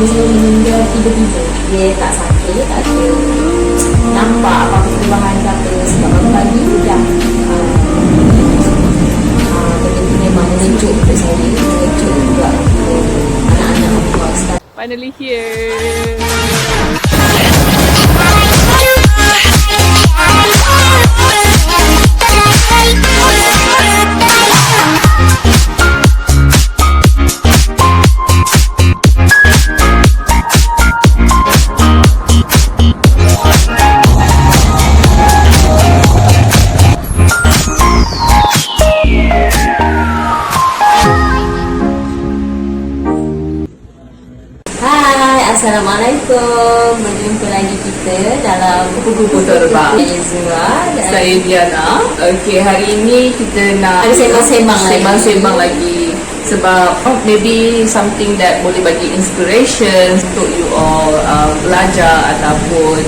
suami saya meninggal tiba-tiba. Dia tak sakit, tak ada nampak apa-apa perubahan ke apa. Sebab pagi dah benda memang mengejut untuk saya, mengejut juga untuk anak-anak Allah. Finally here. Assalamualaikum. Berjumpa lagi kita dalam Kupu-Kupu Terbang. Saya Diana. Okey, hari ini kita nak ada sembang-sembang lagi. Sebab maybe something that boleh bagi inspiration untuk you all belajar ataupun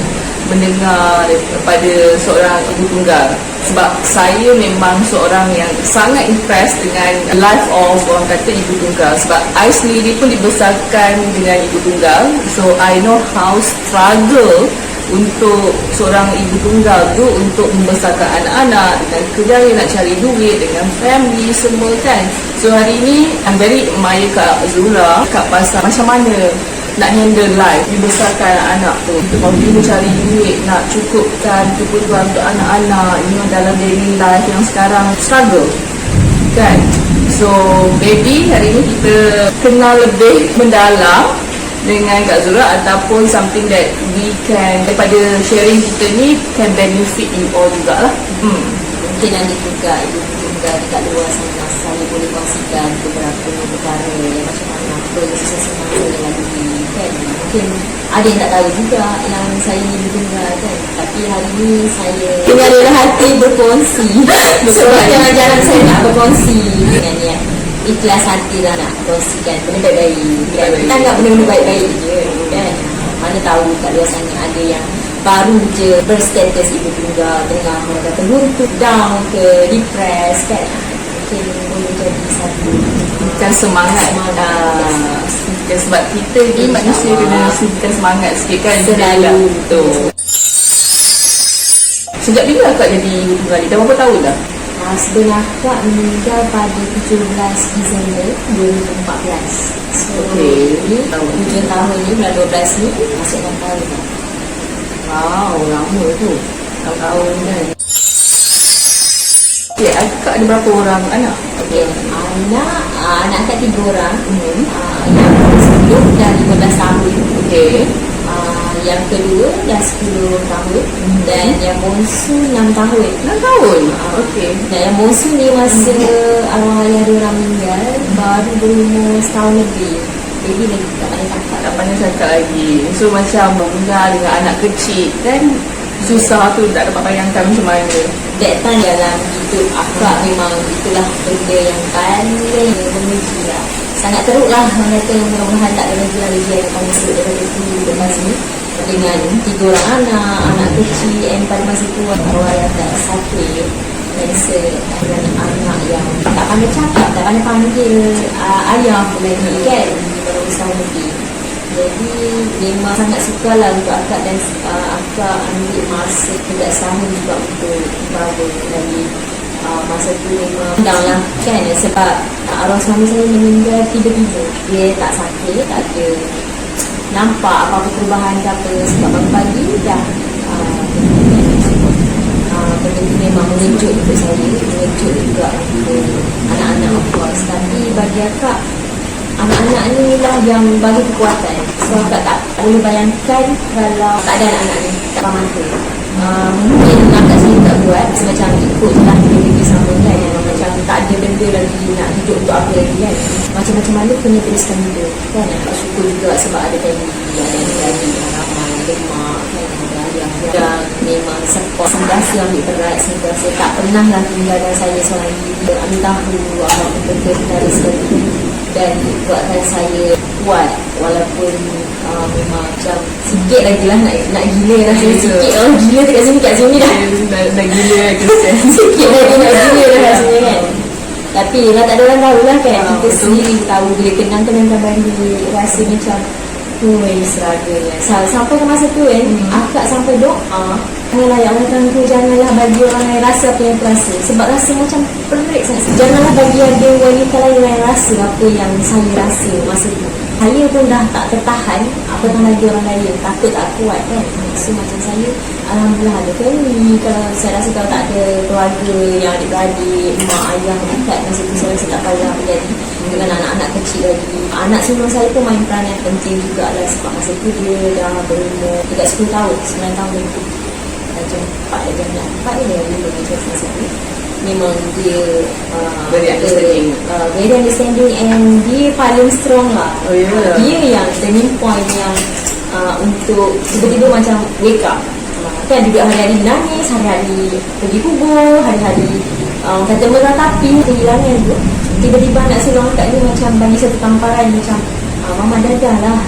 mendengar daripada seorang ibu tunggal. Sebab saya memang seorang yang sangat impressed dengan life of orang kata ibu tunggal. Sebab I sendiri pun dibesarkan dengan ibu tunggal. So I know how struggle untuk seorang ibu tunggal tu untuk membesarkan anak-anak dengan kerjaya nak cari duit dengan family semua kan. So hari ni I'm very admire Kak Zura Kak pasal macam mana nak handle life, dibesarkan anak-anak tu. Kalau dia cari duit, nak cukupkan kebutuhan untuk anak-anak, dalam daily life yang sekarang struggle kan. So maybe hari ni kita kenal lebih mendalam dengan Kak Zura ataupun something that we can, daripada sharing kita ni can benefit you all jugalah. Mungkin ada juga ibu tunggal dekat luar sana, saya boleh kongsikan beberapa perkara yang macam mana proses senang saya lalui kan. Mungkin ada yang tak tahu juga yang saya ni ibu tunggal kan. Tapi hari ni saya dengan rela hati berkongsi. Sebab jarang saya nak berkongsi dengan yang ikhlas hati lah nak kongsikan benda baik-baik kan. Kita anggap benda-benda baik-baik je kan. Mana tahu kat luar sana ada yang baru je berstatus ibu tunggal, tengah orang kata runtuh, down ke depressed kan. Mungkin boleh jadi satu semangat. Sebab kita ni manusia kena sukan semangat sikit kan. Selalu tu. Sejak bila akak jadi ibu tunggal ni? Dah berapa tahun dah? Sebenarnya akak meninggal pada 17 Disember 2014. So, ni 7 tahun ni, bulan 12 ni masih 6 tahun dah. Wow, lama tu. 6 tahun kan. Okay, akak ada berapa orang anak? Okay, anak akak 3 orang. Yang 10 dan 15 tahun. Okay. Yang kedua dah 10 tahun. Dan yang bongsu 6 tahun. 6 tahun? Okay. Dan yang bongsu ni masa arwah ayah dia orang meninggal baru berumur setahun lebih. Jadi lagi tak pandai cakap. Tak pandai cakap lagi. So macam meninggal dengan anak kecil kan, susah tu, tak dapat bayangkan macam mana. That time dalam hidup akak memang itulah benda yang paling memuji lah. Sangat teruk lah orang kata, mudah-mudahan tak ada lagi yang akan masuk daripada itu lepas ni. Dengan 3 orang anak kecil, and pada masa tu arwah ayah tak sakit kanser, dan anak yang tak pandai cakap, tak pandai panggil ayah pun lagi kan, baru setahun lebih. Jadi memang sangat suka lah untuk akak, dan akak ambil masa tidak setahun juga untuk bawa lagi. Masa tu memang down lah kan, sebab arwah suami saya meninggal tiba-tiba. Dia tak sakit, tak ada nampak apa-apa perubahan ke apa. Sebab pagi dah benda tu memang mengejut untuk saya, mengejut juga untuk anak-anak of course. Tapi bagi akak, anak-anak ni lah yang bagi kekuatan. So akak tak boleh bayangkan kalau tak ada anak-anak ni, tak faham mata. Mungkin akak sendiri tak buat, macam ikut je lah diri sama kan. Macam tak ada benda lagi nak hidup untuk apa lagi kan. Macam-macam mana punya teruskan hidup kan. Akak syukur juga sebab ada family, ada adik-adik, ramai, ada mak kan, ada ayah. Dan memang support, sentiasa ambil berat, sentiasa tak pernah lah tinggalkan saya seorang diri. Entah dulu Allah betul-betul sekali dan buatkan saya kuat walaupun memang macam sikit lagi lah nak gila rasanya. Sikit orang gila dekat sini, kat sini dah gila sikit lagi nak gila dah rasanya kan. Tapi lah tak ada orang tahu lah kan. Kita sendiri tahu bila kenang-kenang balik rasa macam Seraganya sampai ke masa tu kan, akak sampai doa, janganlah ya Allah Tuhan, janganlah bagi orang lain rasa apa yang aku rasa, sebab rasa macam pelik sangat. Janganlah bagi ada wanita lain yang rasa apa yang saya rasa masa tu. Saya pun dah tak tertahan, apatah lagi orang lain, takut tak kuat kan. So macam saya, alhamdulillah ada family. Kalau saya rasa kalau tak ada keluarga yang adik-beradik, mak ayah dekat masa tu, saya rasa tak payah apa jadi dengan anak-anak kecil lagi. Anak sulung saya pun main peranan yang penting jugalah, sebab masa tu dia dah berumur dekat 10 tahun, 9 tahun lebih. Macam 4 dah jam 4 dia dah berumur masa tu. Memang dia very understanding and dia paling strong lah. Dia yang turning point yang untuk tiba-tiba macam wake up. Kan duduk hari-hari nangis, hari-hari pergi kubur, hari-hari kata meratapi kehilangan tu. Tiba-tiba anak sulung kat ni macam bagi satu tamparan macam mama dadah lah.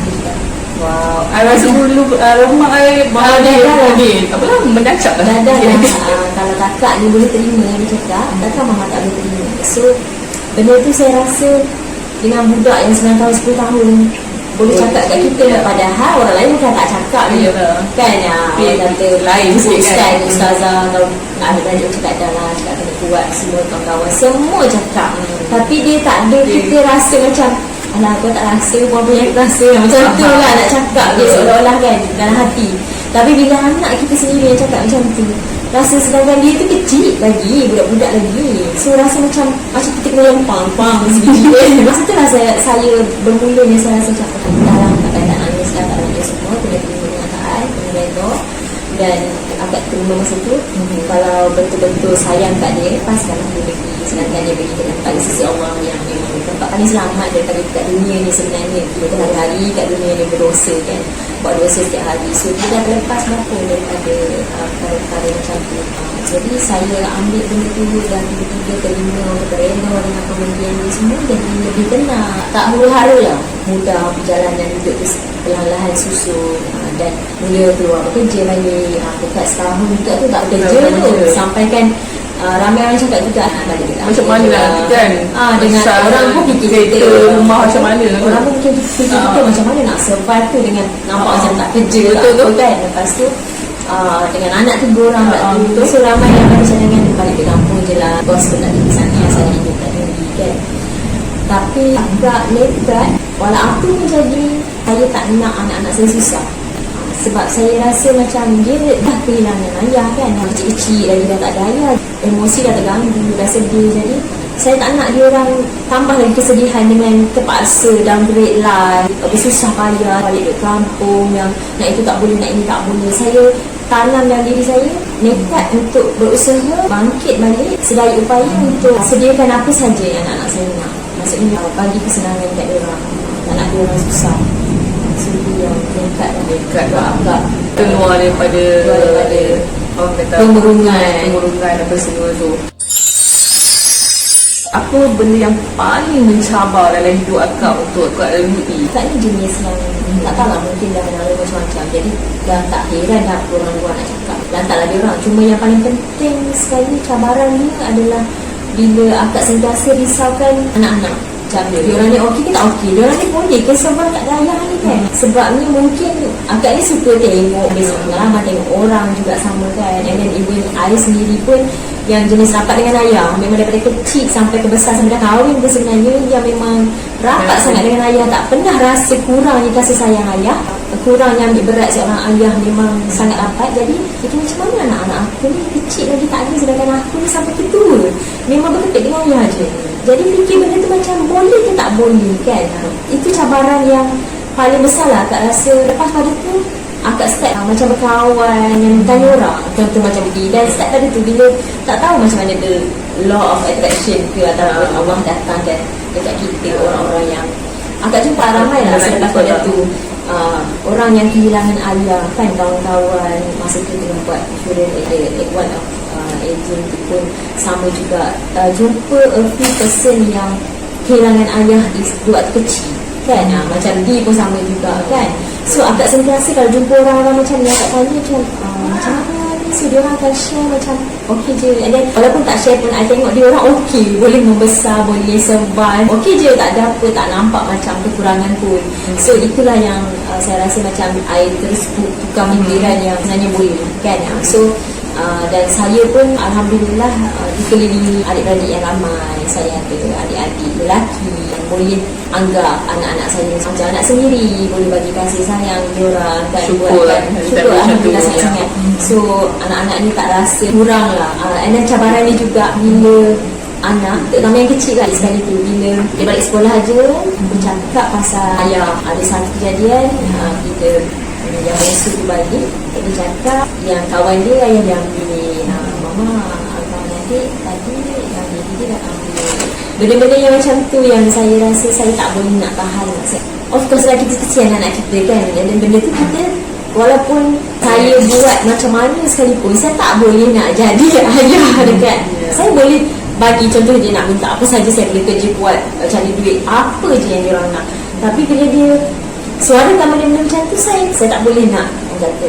Wow, I rasa dulu rumah I dadah ni apalah mendacak lah. Dadah lah. Kalau kakak ni boleh terima, dia cakap, takkan mama tak boleh terima. So benda tu saya rasa dengan budak yang 9 tahun, 10 tahun boleh cakap kat kita, padahal orang lain bukan tak cakap ni kan. Orang kata lain sikit kan, ustazah atau adik-adik cakap dah lah, cakap kena kuat, semua kawan-kawan semua cakap. Tapi dia tak ada, kita rasa macam alah aku tak rasa apa yang aku rasa, macam tu lah nak cakap dia seolah-olah kan dalam hati. Tapi bila anak kita sendiri yang cakap macam tu, rasa sedangkan dia tu kecil lagi, budak-budak lagi, so rasa macam kita kena lempang sebiji. Masa tu lah saya bermulanya saya rasa macam dah lah, tak nangis lah, tak nangis semua, kena terima kenyataan, kena redha. Dan akak terima masa tu, kalau betul-betul sayang kat dia, lepaskanlah dia pergi. Sedangkan dia pergi ke tempat sisi Allah yang memang tempat paling selamat daripada kat dunia ni sebenarnya. Kita hari-hari kat dunia ni berdosa kan, buat dosa setiap hari. So dia dah terlepas berapa daripada perkara-perkara macam tu. Jadi saya ambil benda tu dan tiga-tiga terima, terrena dengan pemberian ni semua, jadi lebih tenang, tak huru-hara lah, mudah perjalanan hidup tu perlahan-lahan susun. Dan mula keluar bekerja balik, dekat setahun juga tu tak bekerja tu, sampai kan ramai orang cakap juga balik dekat macam mana lah kan, dengan orang pun fikir kita rumah macam mana, orang pun fikir kita macam mana nak survive tu dengan nampak macam tak kerja betul kan. Lepas tu dengan anak 3 orang tu, so ramai yang ada cadangan balik ke kampung je lah, bos pun nak pergi sana, saya hidup kat negeri kan. Tapi agak nekat, walau apa pun jadi, saya tak nak anak-anak saya susah. Sebab saya rasa macam dia dah kehilangan ayah kan, kecil-kecil lagi dah tak ada ayah, emosi dah terganggu, dah sedih. Jadi saya tak nak dia orang tambah lagi kesedihan dengan terpaksa downgrade lah, susah payah balik ke kampung, yang nak itu tak boleh, nak ini tak boleh. Saya tanam dalam diri saya nekat untuk berusaha bangkit balik sedaya upaya untuk sediakan apa saja yang anak-anak saya nak. Maksudnya bagi kesenangan kat dia orang, tak nak dia orang susah. So dia nekat lah agak keluar daripada orang kata kemurungan apa semua tu. Apa benda yang paling mencabar dalam hidup akak untuk akak lalui? Akak ni jenis yang tak tahu lah, mungkin dah mengalami macam-macam, jadi dah tak heran dah orang luar nak cakap, lantaklah dia orang. Cuma yang paling penting sekali cabaran ni adalah bila akak sentiasa risaukan anak-anak. Macam dia orang ni okey ke tak okey, dia orang ni boleh ke sebab tak ada ayah ni kan. Sebab ni mungkin akak ni suka tengok pengalaman, tengok orang juga sama kan. And then even ayah sendiri pun yang jenis rapat dengan ayah, memang daripada kecil sampai ke besar, sampai dah kahwin pun sebenarnya dia memang rapat sangat dengan ayah, tak pernah rasa kurangnya kasih sayang ayah, kurangnya ambil berat seorang ayah, memang sangat rapat. Jadi fikir macam mana anak-anak aku ni kecil lagi tak ada, sedangkan aku ni sampai ketua memang berkepit dengan ayah je. Jadi fikir benda tu macam boleh ke tak boleh kan. Itu cabaran yang paling besar lah akak rasa. Lepas pada tu akak start macam berkawan yang tanya orang, contoh macam begini. Dan start pada tu bila tak tahu macam mana the law of attraction ke, ataupun Allah datang dan dekat kita orang-orang yang akak jumpa ramai lah selepas pada tu. Orang yang kehilangan ayah kan, kawan-kawan masa tu tengah buat insurance, one of agent tu pun sama juga, jumpa a few person yang kehilangan ayah di waktu kecil kan. Macam dia pun sama juga kan. So akak sentiasa kalau jumpa orang-orang macam ni, akak tanya macam mana ni So dia orang akan share macam okey je. And then walaupun tak share pun, I tengok dia orang okey, boleh membesar, boleh survive, okey je, tak ada apa, tak nampak macam kekurangan pun. So itulah yang saya rasa macam I terus tukar fikiran yang sebenarnya boleh kan. So dan saya pun Alhamdulillah dikelilingi adik-beradik yang ramai. Saya ada adik-adik lelaki yang boleh anggap anak-anak saya macam anak sendiri, boleh bagi kasih sayang diorang kan. Syukur lah, syukur Alhamdulillah sangat. So anak-anak ni tak rasa kurang lah. And then cabaran ni juga bila anak, terutama yang kecil lah sekali tu, bila dia balik sekolah aja bercakap pasal ayah. Ada satu kejadian, kita yang bongsu tu balik, dia cakap yang kawan dia, ayah dia ambil, mama, abang adik tadi yang dia dah ambil. Benda-benda yang macam tu yang saya rasa saya tak boleh nak tahan. Of course lah, kita kesian anak kita kan. Dan benda tu kita, walaupun saya buat macam mana sekalipun, saya tak boleh nak jadi ayah dekat. Saya boleh bagi contoh je, nak minta apa saja saya boleh kerja buat, cari duit apa je yang dia orang nak. Tapi bila dia suara tambah dia macam tu, saya tak boleh nak kata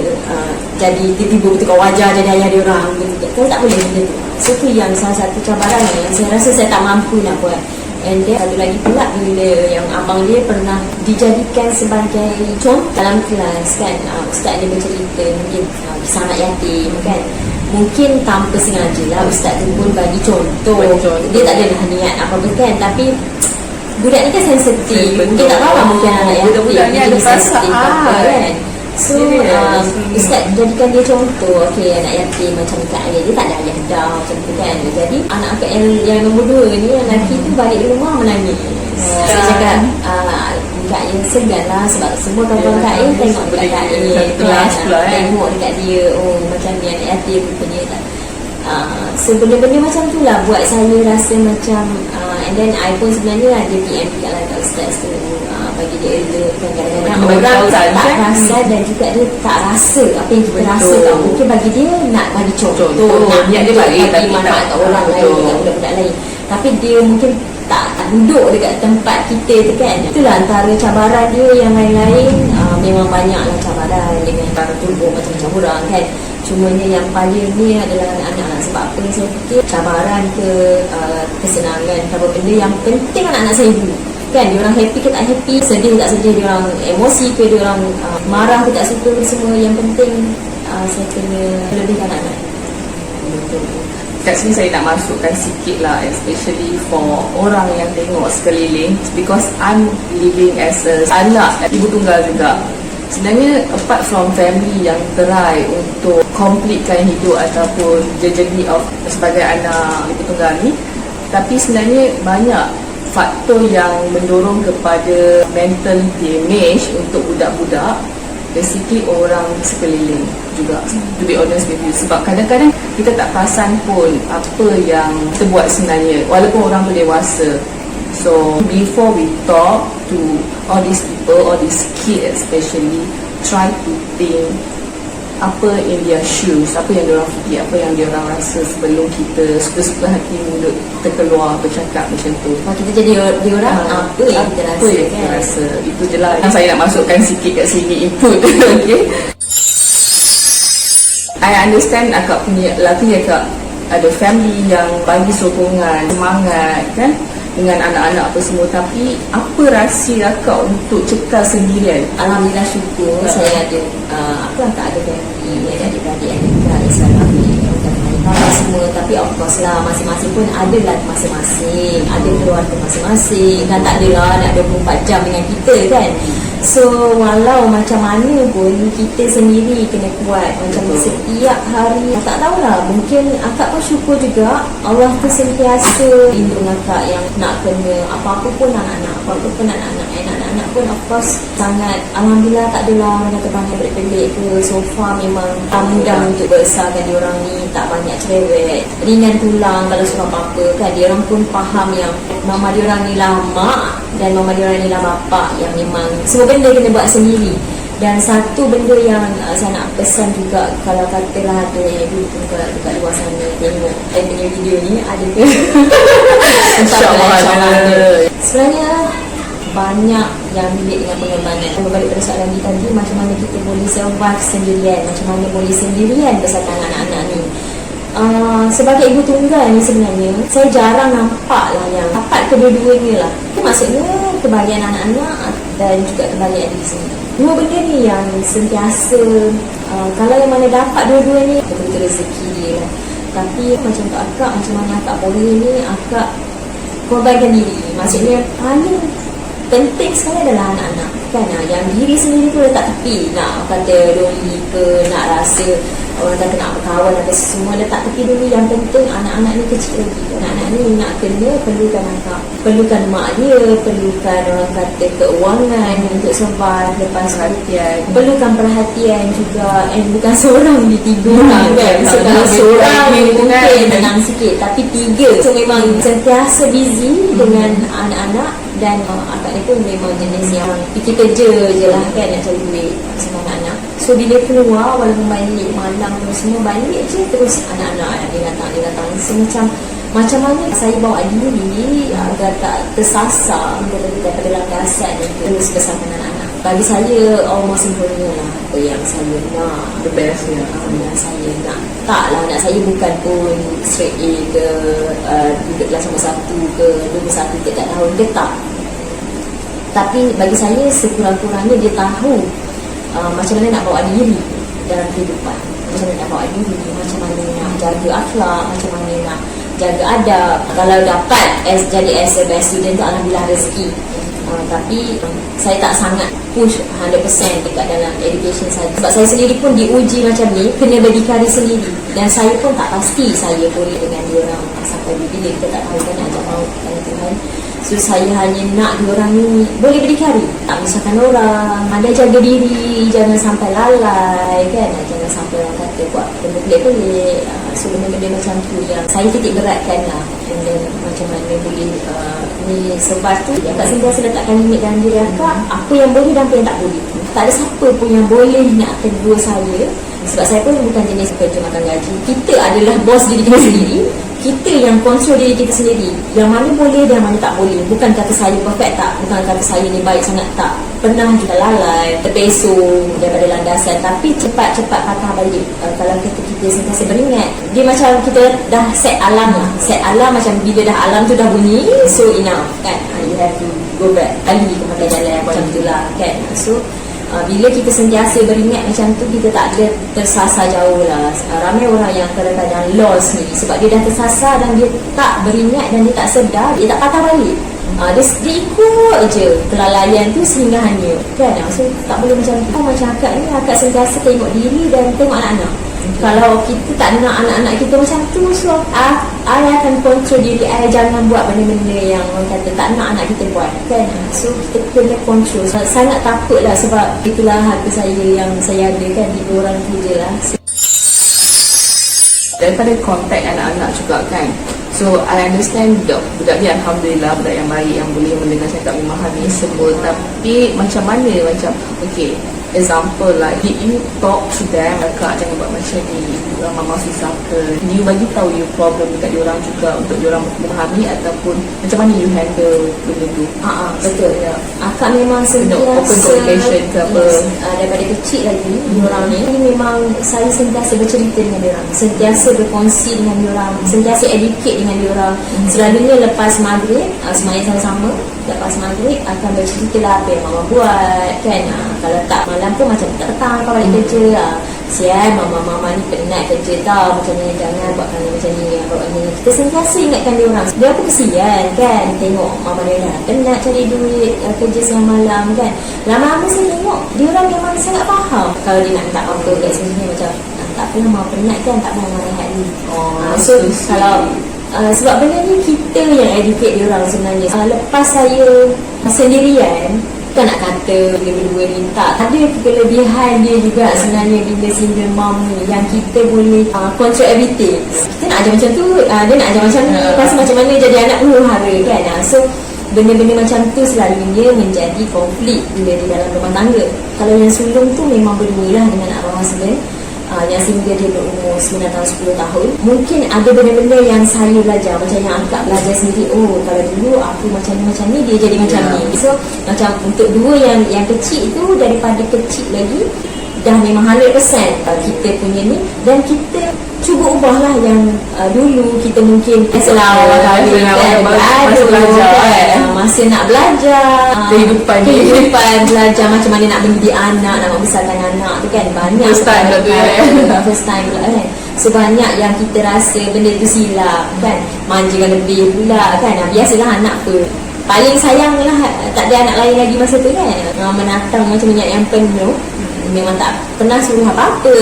jadi tiba-tiba bertukar wajah jadi ayah dia orang gitu. Saya tak boleh benda tu. So tu yang salah satu cabaran yang saya rasa saya tak mampu nak buat. And then satu lagi pula, bila yang abang dia pernah dijadikan sebagai contoh dalam kelas kan, ustaz dia bercerita mungkin kisah anak yatim kan, mungkin tanpa sengaja lah ustaz tu pun bagi contoh. Dia tak ada niat apa-apa kan, tapi budak ni kan sensitif. Mungkin tak tahu lah, mungkin anak yatim budak ni ada perasaan kan. So ustaz jadikan dia contoh, okey anak yatim macam kat ayah dia, tak ada ayah dah macam tu kan. Jadi anak akak yang nombor 2 ni, yang lelaki tu balik rumah menangis. Saya cakap Kak Ain segan lah, sebab semua kawan Kak Ain tengok dekat Kak Ain tengok dekat dia, oh macam ni anak yatim punya tak. So benda-benda macam tu lah buat saya rasa macam and then I pun sebenarnya ada PM dekat lah kat ustaz tu, bagi dia alert kan. Kadang-kadang orang tak rasa dan juga dia tak rasa apa yang kita rasa kan. Mungkin bagi dia nak bagi contoh, nak niat dia baik bagi manfaat kat orang lain, kat budak-budak lain, tapi dia mungkin tak duduk dekat tempat kita tu kan. Itulah antara cabaran dia. Yang lain-lain memang banyaklah cabaran dengan cara tubuh macam-macam orang kan. Cumanya yang paling ni adalah anak-anak. Sebab apa saya fikir cabaran ke kesenangan, apa benda yang penting anak-anak saya dulu kan. Dia orang happy ke tak happy, sedih ke tak sedih, dia orang emosi ke, dia orang marah ke tak suka ke, semua yang penting saya kena lebihkan anak-anak. Kat sini saya nak masukkan sikit lah, especially for orang yang tengok sekeliling, because I'm living as a anak ibu tunggal juga. Sebenarnya apart from family yang try untuk completekan hidup ataupun journey of sebagai anak ibu tunggal ni, tapi sebenarnya banyak faktor yang mendorong kepada mental damage untuk budak-budak, basically orang sekeliling juga, to be honest with you. Sebab kadang-kadang kita tak perasan pun apa yang kita buat sebenarnya, walaupun orang tu dewasa. So before we talk to all these people, all these kids especially, try to think apa in their shoes, apa yang diorang fikir, apa yang diorang rasa sebelum kita suka-suka hati mulut kita keluar bercakap macam tu. Kalau kita jadi diorang, apa yang kita rasa yang kita rasa. Itu je lah yang saya nak masukkan sikit kat sini, input. Okay, I understand akak punya lelaki, akak ada family yang bagi sokongan, semangat kan dengan anak-anak apa semua, tapi apa rahsia akak untuk cekal sendirian? Alhamdulillah syukur saya ada tak ada family, ada adik-beradik yang dekat Islam semua. Tapi of course lah, masing-masing pun ada lah masing-masing, ada keluarga masing-masing kan, tak ada lah nak 24 jam dengan kita kan. So walau macam mana pun kita sendiri kena kuat. Macam setiap hari, tak tahulah, mungkin akak pun syukur juga Allah tu sentiasa lindung akak yang nak kena apa-apa pun anak-anak, apa-apa pun anak-anak pun of course sangat Alhamdulillah, tak adalah orang kata banyak pelik-pelik ke. So far memang mudah untuk besarkan diorang ni, tak banyak cerewet, ringan tulang kalau suruh apa-apa kan. Diorang pun faham yang mama diorang ni lah mak dan mama diorang ni lah bapak, yang memang semua benda kena buat sendiri. Dan satu benda yang saya nak pesan juga, kalau katalah ada ibu dekat luar sana tengok punya video ni, ada InsyaAllah sebenarnya banyak yang bilik dengan pengembangan. Berbalik pada soalan kita tadi, macam mana kita boleh survive sendirian, macam mana boleh sendirian bersama anak-anak ni. Sebagai ibu tunggal ni sebenarnya saya jarang nampak lah yang dapat kedua-duanya lah. Maksudnya kebahagiaan anak-anak dan juga kebahagiaan diri sendiri. Dua benda ni yang sentiasa kalau yang mana dapat dua-duanya betul-betul rezeki dia lah. Tapi macam untuk akak, macam mana akak boleh ni, akak korbankan diri. Maksudnya paling penting sekali adalah anak-anak kan. Yang diri sendiri tu letak tepi, nak kata doli ke, nak rasa orang kata nak berkawan atau semua letak tepi dulu. Yang penting anak-anak ni kecil lagi. Anak-anak ni nak kena perlukan akak, perlukan mak dia, perlukan orang kata keuangan untuk survive, lepas perhatian, perlukan perhatian juga. Bukan seorang di tiga kan. So kalau seorang mungkin tenang sikit, tapi tiga, so memang sentiasa busy dengan anak-anak. Dan akak ni pun memang jenis yang fikir kerja je lah kan, nak cari duit sama anak-anak. So bila keluar, walaupun balik malam semua, balik je terus anak-anak dia datang. So macam mana saya bawa diri agar tak tersasar daripada landasan ni, terus bersama anak-anak. Bagi saya Allah sempurna lah. Apa yang saya nak, The best ya. yang saya nak. Taklah anak saya bukan pun straight A ke, duduk kelas nombor 1 ke, nombor 1 ke, tak tahu. Dia tak. Tapi bagi saya sekurang-kurangnya dia tahu macam mana nak bawa diri dalam kehidupan. Macam mana nak bawa diri, macam mana nak jaga akhlak, macam mana nak jaga adab. Kalau dapat jadi as a best student tu alhamdulillah rezeki. Tapi saya tak sangat push 100% dekat dalam education saya. Sebab saya sendiri pun diuji macam ni, kena berdikari sendiri. Dan saya pun tak pasti saya boleh dengan diorang sampai bila kita tak tahu kan ajak maut kan Tuhan. So saya hanya nak diorang ni boleh berdikari, tak menyusahkan orang, ada jaga diri, jangan sampai lalai kan, jangan sampai orang kata buat benda pelik-pelik. So benda-benda macam tu yang saya titik beratkan lah. Dan macam mana boleh ni sebab tu akak sentiasa letakkan limit dalam diri akak, apa yang boleh dan apa yang tak boleh. Tak ada siapa pun yang boleh nak tegur saya. Sebab saya pun bukan jenis kerja makan gaji. Kita adalah bos diri kita sendiri. Kita yang kontrol diri kita sendiri. Yang mana boleh dan mana tak boleh. Bukan kata saya perfect tak, bukan kata saya ni baik sangat tak. Pernah juga lalai, terpesong daripada landasan. Tapi cepat-cepat patah balik. Kalau kita sentiasa beringat, dia macam kita dah set alam lah. Set alam macam bila dah alam tu dah bunyi, so enough kan. You have to go back. Kali ke pakai jalan macam tu lah kan. So bila kita sentiasa beringat macam tu, kita tak ada tersasar jauh lah. Ramai orang yang kadang-kadang lost ni sebab dia dah tersasar dan dia tak beringat dan dia tak sedar, dia tak patah balik. Dia ikut je kelalaian tu sehingga hanya kan. So tak boleh macam tu. Macam akak ni, akak sentiasa tengok diri dan tengok anak-anak. Kalau kita tak nak anak-anak kita macam tu, so I akan kontrol diri I, jangan buat benda-benda yang orang kata tak nak anak kita buat kan. So kita kena kontrol. So, sangat takut lah sebab itulah harta saya yang saya ada kan, 3 orang tu je lah. Daripada kontak anak-anak juga kan. So I understand budak ni alhamdulillah budak yang baik, yang boleh mendengar cakap, memahami semua. Tapi macam mana, macam okay, example like did you talk to them, kak jangan buat macam ni, mama susah ke, you bagi tahu you problem dekat diorang juga untuk diorang memahami, ataupun macam mana you handle benda tu? Betul ya. Akak memang sentiasa open communication ke apa? Daripada kecil lagi diorang ni memang saya sentiasa bercerita dengan diorang, sentiasa berkongsi dengan diorang, sentiasa educate dengan diorang. Selalunya lepas maghrib semuanya sama-sama, lepas maghrib akan bercerita lah apa yang mama buat kan. Kalau tak malam pun macam petang kau balik kerja, sian mama ni penat kerja tau, macam ni, jangan buatkan macam ni, buat ni. Kita sentiasa ingatkan dia orang. Dia apa kesian kan, tengok mama dia dah penat cari duit, kerja siang malam kan. Lama-lama saya tengok dia orang memang sangat faham. Kalau dia nak minta apa kat sini macam tak apalah mama penat kan, tak mahu rehat ni. So kalau sebab benda ni kita yang educate dia orang sebenarnya. Lepas saya sendirian, bukan nak kata bila berdua ni, tak ada kelebihan dia juga sebenarnya bila single mom ni, yang kita boleh control everything. Kita nak ajar macam tu, dia nak ajar macam ni, lepas macam mana jadi anak huru-hara kan. So benda-benda macam tu selalunya menjadi konflik bila di dalam rumah tangga. Kalau yang sulung tu memang berdua lah dengan arwah husband. yang sehingga dia berumur 9 tahun 10 tahun, mungkin ada benda-benda yang saya belajar, macam yang akak belajar sendiri. Oh, kalau dulu aku macam ni dia jadi macam ni. So macam untuk dua yang kecil itu, daripada kecil lagi dah memang 100% kita punya ni, dan kita cuba ubahlah yang dulu kita mungkin selawat masa nak belajar kehidupan belajar macam mana nak mendidik anak, nak membesarkan anak tu kan, banyak first time lah first time pula kan. So banyak yang kita rasa benda tu silap kan, manjakan lebih pula kan. Biasalah anak pun paling sayang lah, tak ada anak lain lagi masa tu kan, menatang macam minyak yang penuh, memang tak pernah suruh apa-apa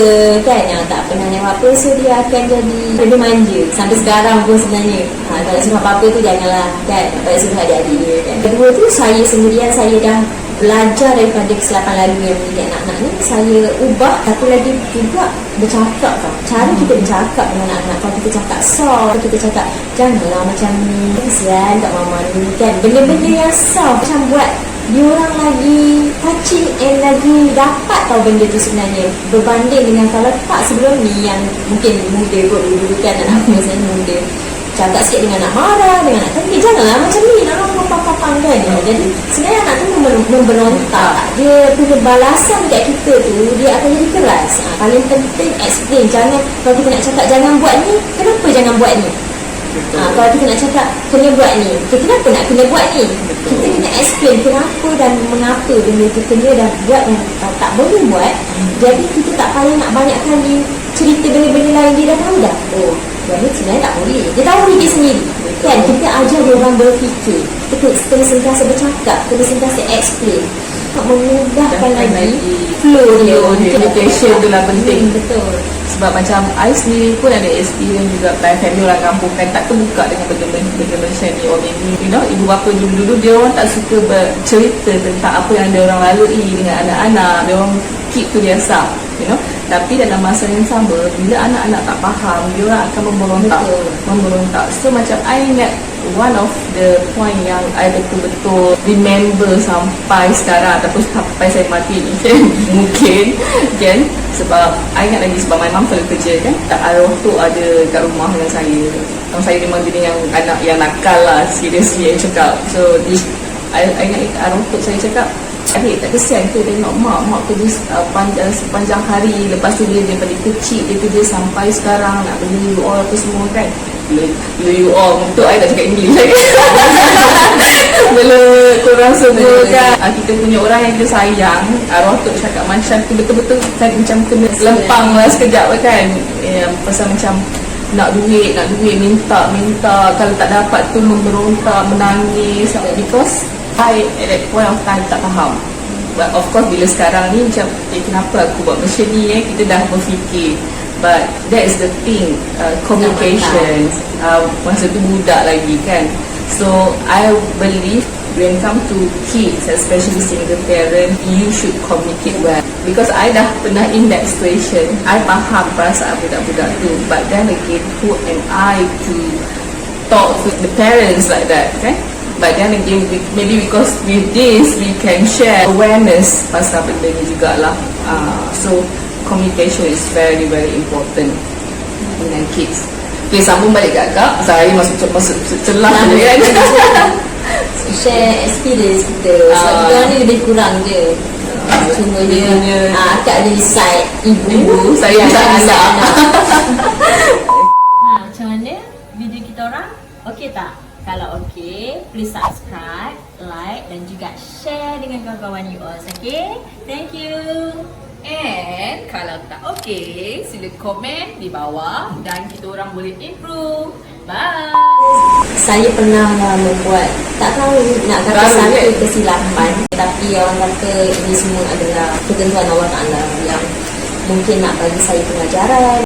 kan, tak pernah yang apa-apa. So dia akan jadi lebih manja sampai sekarang pun sebenarnya. Kalau suruh apa-apa tu janganlah kan, tak suruh adik-adik dia kan. Kedua tu, saya sendirian, saya dah belajar daripada kesilapan lalu yang mendidik anak-anak ni, saya ubah. Satu lagi juga bercakap tau, cara kita bercakap dengan anak-anak. Kalau kita cakap soft, kita cakap janganlah macam ni, kesian kat mama ni kan, benda-benda yang soft macam buat diorang lagi touching and lagi dapat tahu benda tu sebenarnya, berbanding dengan kalau tak sebelum ni yang mungkin muda kot dulu kan, anak aku masa muda cakap sikit dengan nak marah, dengan nak tengok janganlah macam ni, nak papang kan. Jadi sebenarnya anak tu memberontak, dia punya balasan kat kita tu dia akan jadi keras. Paling penting explain, jangan, kalau kita nak cakap jangan buat ni, kenapa jangan buat ni? Kalau kita nak cakap kena buat ni, kenapa nak kena buat ni? Kita kena explain kenapa dan mengapa benda tu kena dan buat dan tak boleh buat. Jadi kita tak payah nak banyak kali cerita benda-benda lain, dia dah tahu dah. Oh, benda sebenarnya tak boleh. Dia tahu dia sendiri kan. Kita ajar dia orang berfikir, kita kena sentiasa bercakap, kena sentiasa explain, memudahkan lagi flow dia. Communication tu lah penting. Betul. Sebab macam I sendiri pun ada experience juga, family orang kampung kan tak terbuka dengan benda-benda macam ni. Or maybe ibu bapa dulu-dulu dia orang tak suka bercerita tentang apa yang dia orang lalui dengan anak-anak, dia orang keep to themselves, tapi dalam masa yang sama, bila anak-anak tak faham, dia orang akan memberontak. So macam I ingat one of the point yang I betul-betul remember sampai sekarang ataupun sampai saya mati ni kan, mungkin kan, sebab I ingat lagi sebab my mum selalu kerja kan, tak arwah tu ada kat rumah dengan saya. Saya memang jenis yang anak yang nakal lah, seriously I cakap. So I ingat arwah tu saya cakap, adik tak kesian ke tengok mak kerja sepanjang hari, lepas tu dia daripada kecil dia kerja sampai sekarang nak beli you all apa semua kan. Bila you all untuk I tak cakap English lagi. Bila korang semua kan, kita punya orang yang kita sayang, arwah tu cakap macam tu betul-betul kan, macam kena lempang lah sekejap kan. Pasal macam nak duit, minta, kalau tak dapat tu memberontak, menangis, because I at that point of time tak faham. But of course bila sekarang ni macam kenapa aku buat macam ni, kita dah berfikir. But that is the thing, communication. Masa tu budak lagi kan. So I believe when come to kids, especially single parent, you should communicate well. Because I dah pernah in that situation, I faham perasaan budak-budak tu. But then again, who am I to talk to the parents like that, okay? But then again, maybe because with this, we can share awareness pasal benda ni jugalah. So, communication is very, very important dengan kids. Okay, sambung balik kat Kak. Saya masuk celah je kan. Share experience kita. Sebab kita orang ni lebih kurang je. Cuma dia akak jadi side ibu, saya anak. Macam mana video kita orang? Okey tak? Kalau okey, please subscribe, like dan juga share dengan kawan-kawan you all. Okay? Thank you. And kalau tak okey, sila komen di bawah dan kita orang boleh improve. Bye. Saya pernah membuat, tak tahu nak kata satu kesilapan, tapi orang kata ini semua adalah ketentuan Allah Ta'ala yang mungkin nak bagi saya pengajaran.